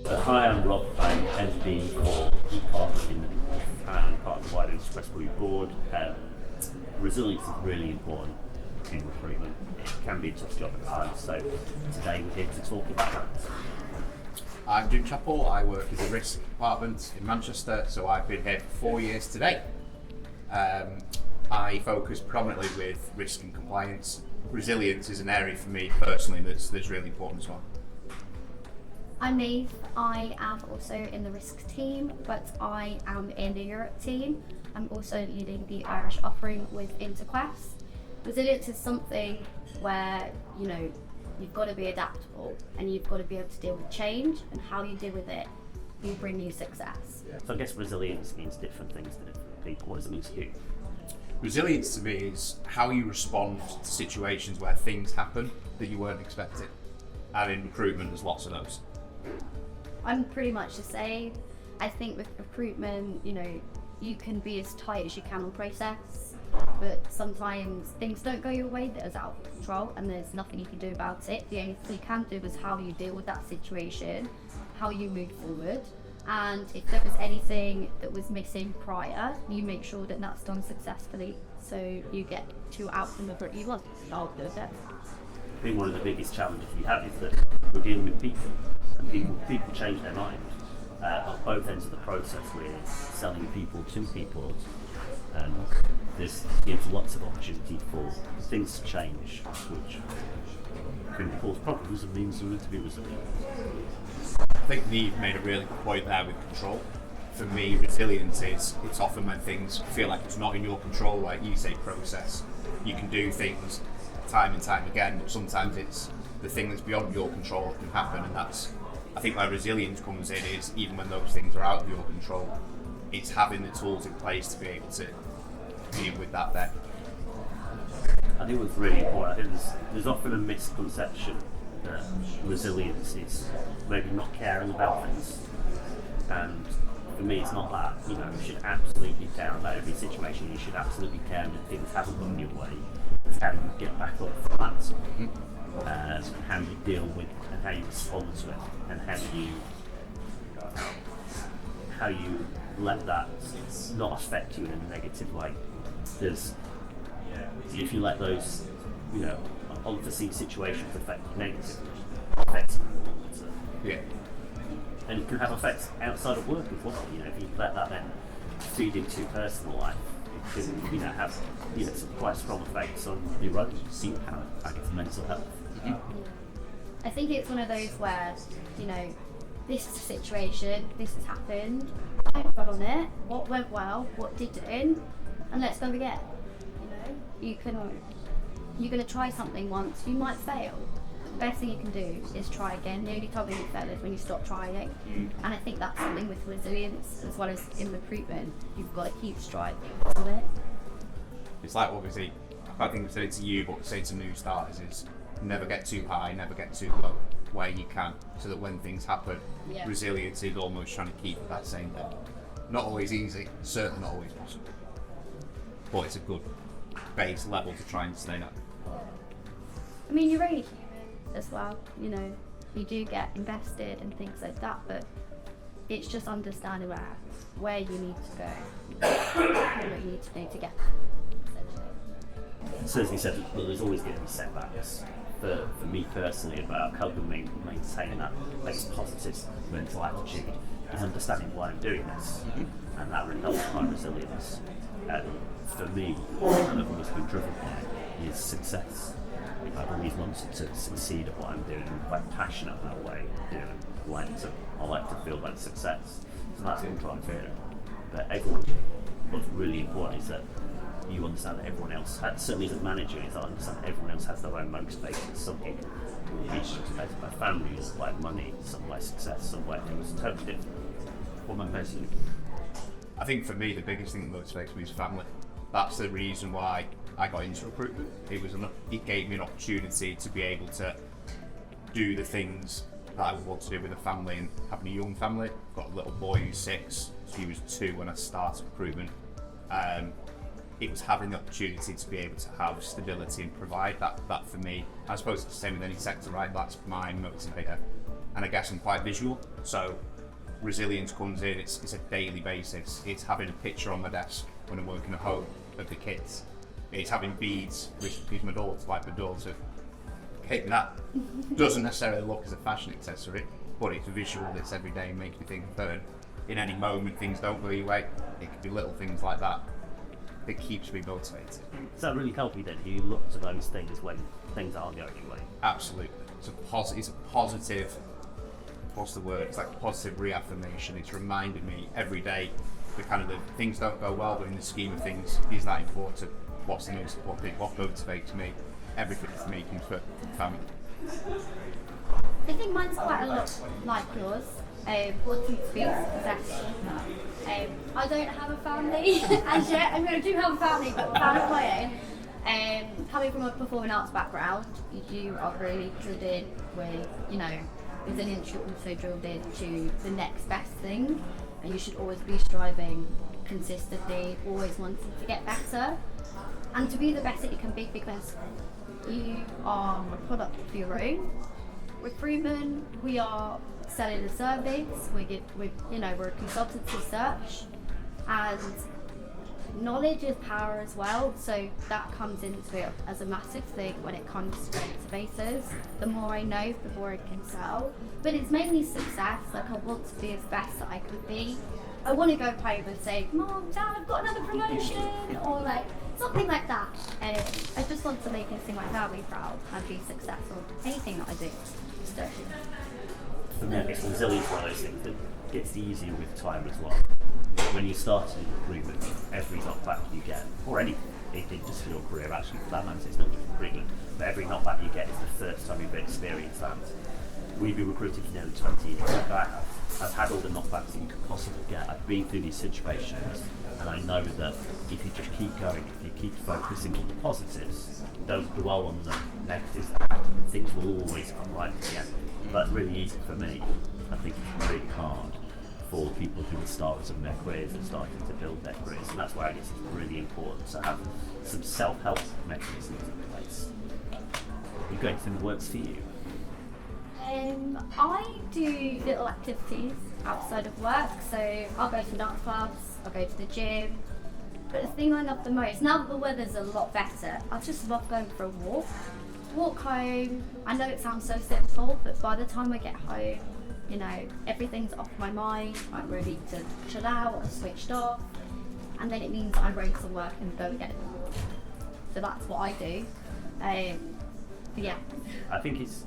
Hi, I'm Rob. I'm MD for part of the wider Express Brew board. Resilience is really important in recruitment. It can be a tough job at times, so today we're here to talk about that. I'm Jim Chappell. I work as a risk department in Manchester, so I've been here for 4 years today. I focus predominantly with risk and compliance. Resilience is an area for me personally that's really important as well. I'm Niamh. I am also in the risk team, but I am in the Europe team. I'm also leading the Irish offering with Interquest. Resilience is something where, you've got to be adaptable and you've got to be able to deal with change, and how you deal with it will bring you success. So I guess resilience means different things to different people. What does it mean to you? Resilience to me is how you respond to situations where things happen that you weren't expecting. And in recruitment, there's lots of those. I'm pretty much the same. I think with recruitment, you can be as tight as you can on process, but sometimes things don't go your way, that is out of control, and there's nothing you can do about it. The only thing you can do is how you deal with that situation, how you move forward, and if there was anything that was missing prior, you make sure that that's done successfully, so you get to outcome of what you want. I'll do that. I think one of the biggest challenges we have is that we're dealing with people, and people change their mind. At both ends of the process, we're selling people to people, and this gives lots of opportunity for things to change, which can cause problems and means we need to be resilient. I think Niamh made a really good point there with control. For me, resilience is it's often when things feel like it's not in your control, like you say, process. You can do things time and time again, but sometimes it's the thing that's beyond your control that can happen, and that's, I think, where resilience comes in, is even when those things are out of your control, it's having the tools in place to be able to deal with that then. I think what's really important, I think there's often a misconception that resilience is maybe not caring about things, and for me it's not that. You should absolutely care about every situation. You should absolutely care when things haven't gone your way. It's how you get back up from that, and how you deal with and how you respond to it, and how you let that not affect you in a negative way. Because if you let those, unforeseen situations affect you negatively, it affects you. Yeah. And it can have effects outside of work as well. If you let that then feed into your personal life, it can, have, some quite strong effects on your own mental health. Mm-hmm. I think it's one of those where, this is a situation, this has happened, I've got on it, what went well, what didn't, and let's go again. You're going to try something once, you might fail. The best thing you can do is try again. The only time you fail is when you stop trying. And I think that's something with resilience, as well as in recruitment. You've got to keep striving for it. It's like, obviously, I think I've said it to you, but say to new starters is never get too high, never get too low, where you can, so that when things happen, resilience is almost trying to keep at that same level. Not always easy, certainly not always possible, but it's a good base level to try and stay at. I mean, you're only human as well, you do get invested and things like that, but it's just understanding where you need to go, what you need to do to get there, essentially. So as you said, there's always going to be setbacks. For me personally, about helping me maintain that positive mental attitude is understanding why I'm doing this, and that helps my resilience. And for me, what I've always been driven by is success. I've always wanted to succeed at what I'm doing. I'm quite passionate about what I'm doing. I like to feel that success. So that's what I'm trying to do. But what's really important is that you understand that everyone else, certainly as a manager, is I understand that everyone else has their own motivators. Some people will be motivated by family, some by money, some by success, some by things totally different. What am I personally? I think for me, the biggest thing that motivates me is family. That's the reason why I got into recruitment. It gave me an opportunity to be able to do the things that I would want to do with a family, and having a young family. I've got a little boy who's 6, so he was 2 when I started recruitment. it was having the opportunity to be able to have stability and provide that for me. I suppose it's the same with any sector, right? That's my motivator. And I guess I'm quite visual, so resilience comes in, it's a daily basis. It's having a picture on my desk when I'm working at home of the kids. It's having beads, which my daughter, that doesn't necessarily look as a fashion accessory, but it's visual, it's every day, makes me think of in any moment things don't go your way. It could be little things like that that keeps me motivated. Does that really help you then? Do you look to those things when things aren't going your way? Absolutely. It's a positive, what's the word? It's like a positive reaffirmation. It's reminded me every day that kind of the things don't go well, but in the scheme of things, is that important? What's the most important thing? What motivates me? Everything for me comes from family. I think mine's quite a lot like yours. Wanting to be successful. I don't have a family as yet. I mean, I do have a family, but found of my own. Coming from a performing arts background, you are really drilled in with, resilience, you're also drilled into the next best thing, and you should always be striving consistently, always wanting to get better, and to be the best that you can be, because you are a product of your own. Recruitment, we are selling a service, we're a consultancy search, and knowledge is power as well, so that comes into it as a massive thing when it comes to databases. The more I know, the more I can sell, but it's mainly success. Like, I want to be as best that I could be. I want to go home and say, Mom, Dad, I've got another promotion, or like something like that. I just want to make my family proud and be successful. Anything that I do. For me, I guess resilience is one of those things that gets easier with time as well. When you start in recruitment, every knockback you get, or any industrial career actually for that matter, it's not just recruitment, but every knockback you get is the first time you've experienced that. We've been recruiting for nearly 20 years. I've had all the knockbacks that you could possibly get. I've been through these situations, and I know that if you just keep going, if you keep focusing on the positives, don't dwell on the negatives, things will always come right at the end. But really easy for me. I think it's really hard for people who are starters of their careers and starting to build their careers, and that's why I guess it's really important to have some self-help mechanisms in place. You've got anything that works for you? I do little activities outside of work, so I'll go to dance class, I'll go to the gym, but the thing I love the most, now that the weather's a lot better, I just love going for a walk home. I know it sounds so simple, but by the time I get home, everything's off my mind, I'm ready to chill out, I'm switched off, and then it means I'm ready to work and go again. So that's what I do. Yeah. I think it's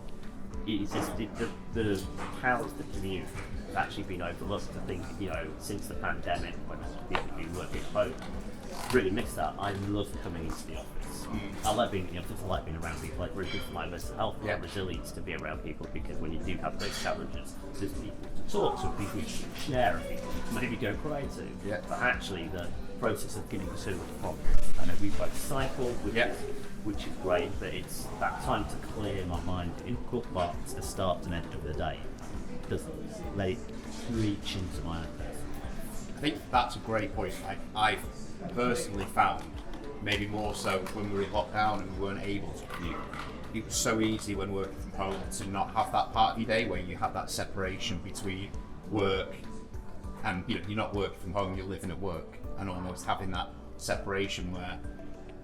just the powers that commute have actually been overlooked. I think, since the pandemic, when people have been working at home, really missed that. I love coming into the office. I like being in the office, I like being around people, like really good for my mental health, and resilience to be around people, because when you do have those challenges, there's people to talk to, people to share, and people to maybe go cry to. Yeah. But actually the process of getting to and from, I know we both cycle, which is great, but it's that time to clear my mind in equal parts, the start and end of the day. Doesn't let it reach into my own. I think that's a great point. I've personally found, maybe more so when we were in lockdown and we weren't able to commute, it was so easy when working from home to not have that part of your day where you have that separation between work and you're not working from home, you're living at work, and almost having that separation where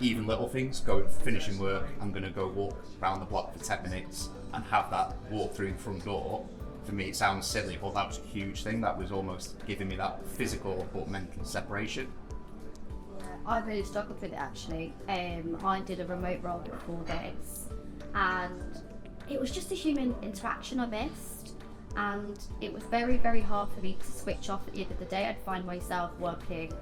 even little things, finishing work, I'm going to go walk around the block for 10 minutes and have that walk through the front door. For me, it sounds silly, but that was a huge thing. That was almost giving me that physical but mental separation. I really struggled with it actually. I did a remote role for 4 days, and it was just a human interaction I missed, and it was very, very hard for me to switch off at the end of the day. I'd find myself working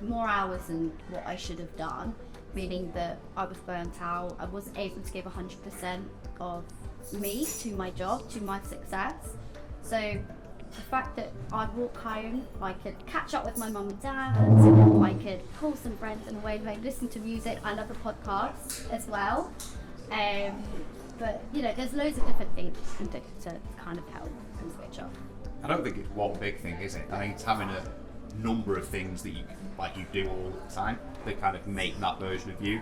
more hours than what I should have done, meaning that I was burnt out. I wasn't able to give 100% of me to my job, to my success. So the fact that I'd walk home, I could catch up with my mum and dad, I could call some friends in a way, listen to music. I love a podcast as well. But there's loads of different things you can do to kind of help and switch off. I don't think it's one big thing, is it? I think it's having number of things that you do all the time that kind of make that version of you.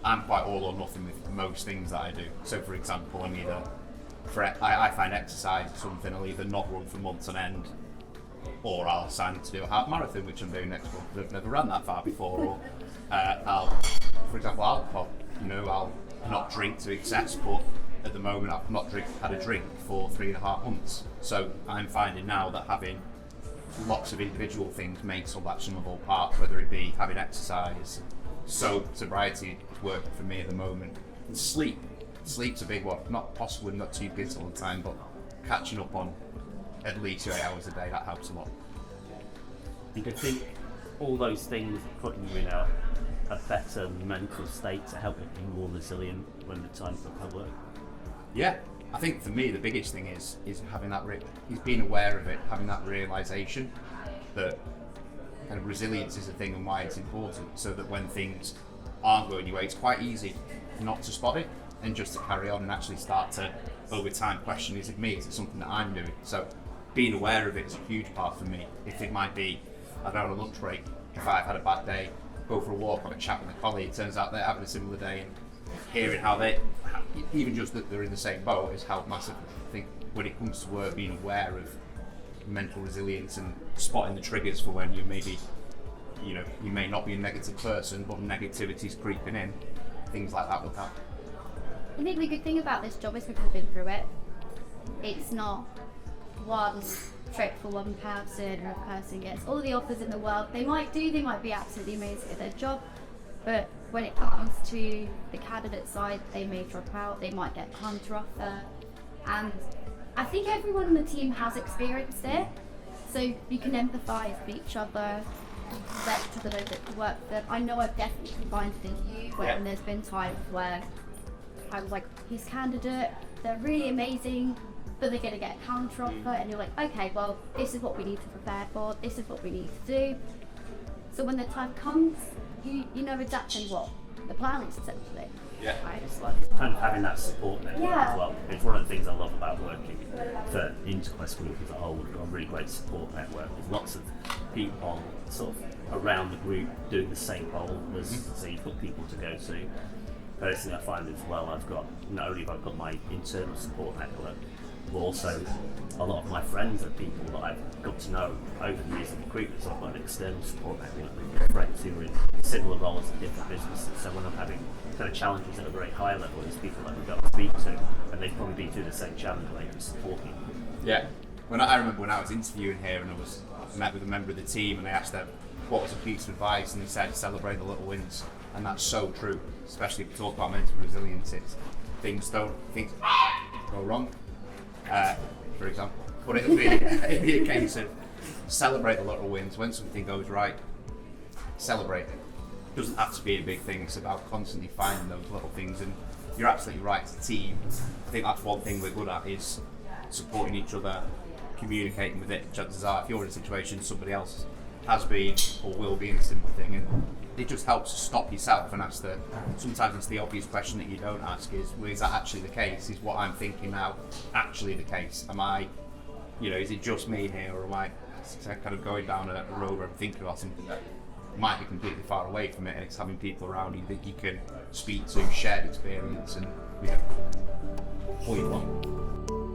I'm quite all or nothing with most things that I do. So, for example, I find exercise something I'll either not run for months on end, or I'll sign to do a half marathon, which I'm doing next month. I've never ran that far before. Or for example, alcohol. I'll not drink to excess, but at the moment I've not had a drink for 3.5 months. So I'm finding now that having lots of individual things makes all that sum of all parts, whether it be having exercise, sobriety is working for me at the moment. And sleep's a big one. Not too busy all the time, but catching up on at least 8 hours a day, that helps a lot. You could think all those things are putting you in a better mental state to help you be more resilient when the time comes work. Yeah, I think for me the biggest thing is having that is being aware of it, having that realization that kind of resilience is a thing and why it's important, so that when things aren't going your way, it's quite easy not to spot it and just to carry on and actually start to over time question, is it me, is it something that I'm doing? So being aware of it is a huge part for me. If it might be, I don't know, on a lunch break, if I've had a bad day, go for a walk, have a chat with a colleague, turns out they're having a similar day, and hearing how even just that they're in the same boat is how massive. I think when it comes to work, being aware of mental resilience and spotting the triggers for when you maybe, you may not be a negative person, but negativity's creeping in, things like that will help. I think the good thing about this job is we've all been through it. It's not one trick for one person, or a person gets all the offers in the world. They might be absolutely amazing at their job, but when it comes to the candidate side, they may drop out, they might get a counter offer. And I think everyone on the team has experienced it, so you can empathise with each other, let each other know that you work for them. I know I've definitely combined it in you when there's been times where I was like, his candidate, they're really amazing, but they're going to get a counter offer, and you're like, okay, well, this is what we need to prepare for, this is what we need to do. So when the time comes, you know exactly what the plan is, essentially. Yeah, right? It's like kind of having that support network as well. It's one of the things I love about working for Interquest Group as a whole. We've got a really great support network. There's lots of people sort of around the group doing the same role, so you've got people to go to. Personally, I find as well, not only have I got my internal support network, but also a lot of my friends are people that I've got to know over the years of recruitment. So I've got an external support network with friends who are in similar roles in different businesses. So when I'm having kind of challenges at a very high level, there's people that we've got to speak to, and they've probably been through the same challenge and they can support me. Yeah. I remember when I was interviewing here and I met with a member of the team and I asked them what was a piece of advice, and they said celebrate the little wins, and that's so true. Especially if we talk about mental resilience, things go wrong. For example, but it'd be a case of celebrate the little wins. When something goes right, celebrate it. It doesn't have to be a big thing. It's about constantly finding those little things. And you're absolutely right. As a team, I think that's one thing we're good at, is supporting each other, communicating with it. Chances are, if you're in a situation somebody else has been or will be in a similar thing, and it just helps to stop yourself and ask sometimes it's the obvious question that you don't ask is, well, is that actually the case? Is what I'm thinking now actually the case? Am I, is it just me here, or am I kind of going down a road where I'm thinking about something that might be completely far away from it, and it's having people around you that you can speak to, shared experience, and pull you along.